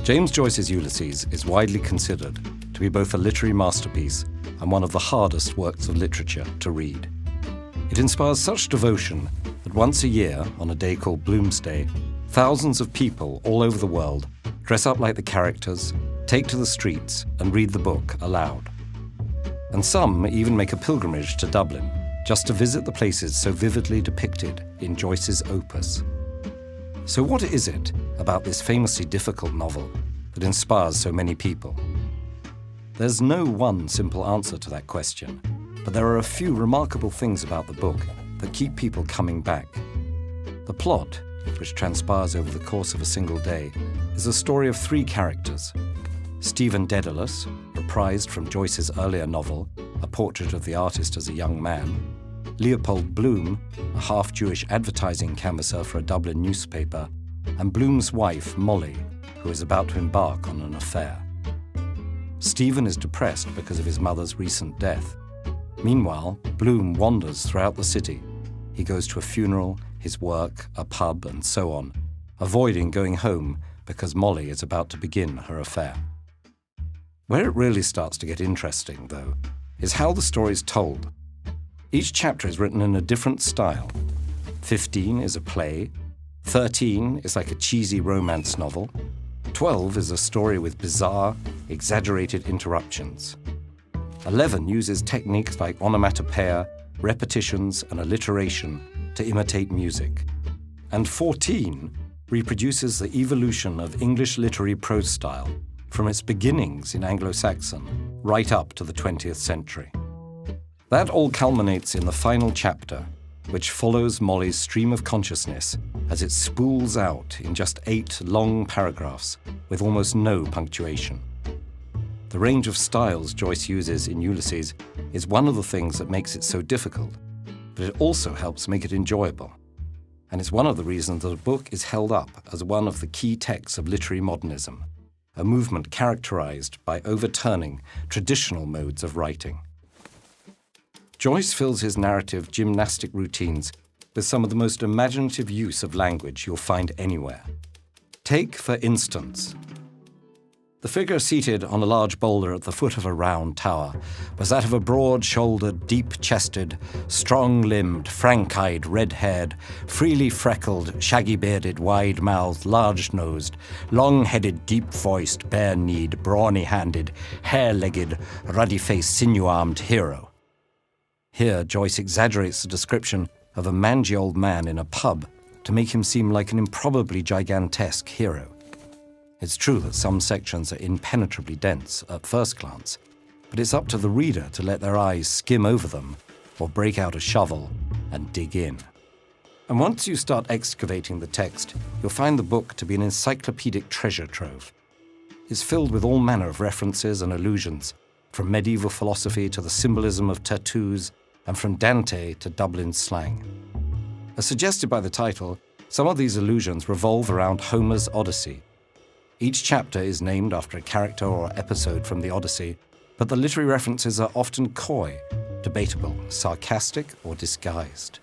James Joyce's Ulysses is widely considered to be both a literary masterpiece and one of the hardest works of literature to read. It inspires such devotion that once a year, on a day called Bloomsday, thousands of people all over the world dress up like the characters, take to the streets, and read the book aloud. And some even make a pilgrimage to Dublin just to visit the places so vividly depicted in Joyce's opus. So what is it about this famously difficult novel that inspires so many people? There's no one simple answer to that question, but there are a few remarkable things about the book that keep people coming back. The plot, which transpires over the course of a single day, is a story of three characters. Stephen Dedalus, reprised from Joyce's earlier novel, A Portrait of the Artist as a Young Man; Leopold Bloom, a half-Jewish advertising canvasser for a Dublin newspaper; and Bloom's wife, Molly, who is about to embark on an affair. Stephen is depressed because of his mother's recent death. Meanwhile, Bloom wanders throughout the city. He goes to a funeral, his work, a pub, and so on, avoiding going home because Molly is about to begin her affair. Where it really starts to get interesting, though, is how the story is told. Each chapter is written in a different style. 15 is a play, 13 is like a cheesy romance novel, 12 is a story with bizarre, exaggerated interruptions. 11 uses techniques like onomatopoeia, repetitions, and alliteration to imitate music. And 14 reproduces the evolution of English literary prose style from its beginnings in Anglo-Saxon right up to the 20th century. That all culminates in the final chapter, which follows Molly's stream of consciousness as it spools out in just 8 long paragraphs with almost no punctuation. The range of styles Joyce uses in Ulysses is one of the things that makes it so difficult, but it also helps make it enjoyable. And it's one of the reasons that the book is held up as one of the key texts of literary modernism, a movement characterized by overturning traditional modes of writing. Joyce fills his narrative gymnastic routines with some of the most imaginative use of language you'll find anywhere. Take, for instance, the figure seated on a large boulder at the foot of a round tower was that of a broad-shouldered, deep-chested, strong-limbed, frank-eyed, red-haired, freely freckled, shaggy-bearded, wide-mouthed, large-nosed, long-headed, deep-voiced, bare-kneed, brawny-handed, hair-legged, ruddy-faced, sinew-armed hero. Here, Joyce exaggerates the description of a mangy old man in a pub to make him seem like an improbably gigantesque hero. It's true that some sections are impenetrably dense at first glance, but it's up to the reader to let their eyes skim over them or break out a shovel and dig in. And once you start excavating the text, you'll find the book to be an encyclopedic treasure trove. It's filled with all manner of references and allusions, from medieval philosophy to the symbolism of tattoos, and from Dante to Dublin slang. As suggested by the title, some of these allusions revolve around Homer's Odyssey. Each chapter is named after a character or episode from the Odyssey, but the literary references are often coy, debatable, sarcastic, or disguised.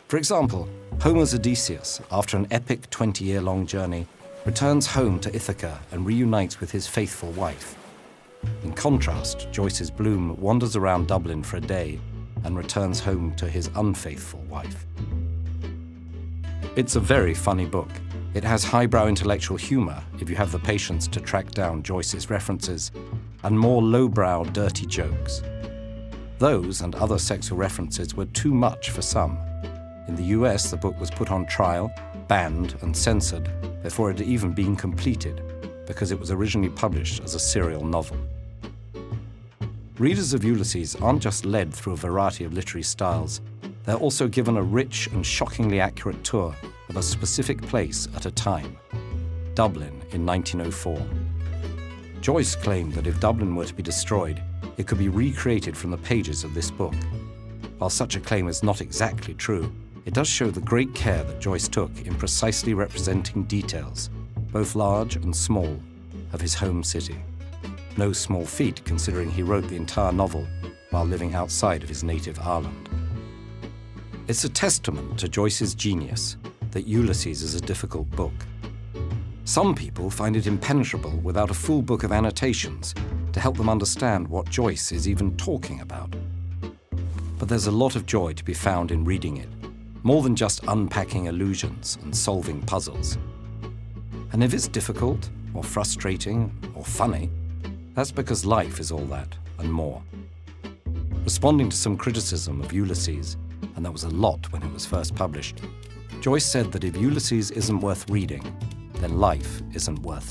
For example, Homer's Odysseus, after an epic 20-year-long journey, returns home to Ithaca and reunites with his faithful wife. In contrast, Joyce's Bloom wanders around Dublin for a day and returns home to his unfaithful wife. It's a very funny book. It has highbrow intellectual humor if you have the patience to track down Joyce's references, and more lowbrow dirty jokes. Those and other sexual references were too much for some. In the US, the book was put on trial, banned, and censored before it had even been completed, because it was originally published as a serial novel. Readers of Ulysses aren't just led through a variety of literary styles, they're also given a rich and shockingly accurate tour of a specific place at a time, Dublin in 1904. Joyce claimed that if Dublin were to be destroyed, it could be recreated from the pages of this book. While such a claim is not exactly true, it does show the great care that Joyce took in precisely representing details, both large and small, of his home city. No small feat, considering he wrote the entire novel while living outside of his native Ireland. It's a testament to Joyce's genius that Ulysses is a difficult book. Some people find it impenetrable without a full book of annotations to help them understand what Joyce is even talking about. But there's a lot of joy to be found in reading it, more than just unpacking allusions and solving puzzles. And if it's difficult, or frustrating, or funny, that's because life is all that and more. Responding to some criticism of Yulessis, and there was a lot when it was first published, Joyce said that if Yulessis isn't worth reading, then life isn't worth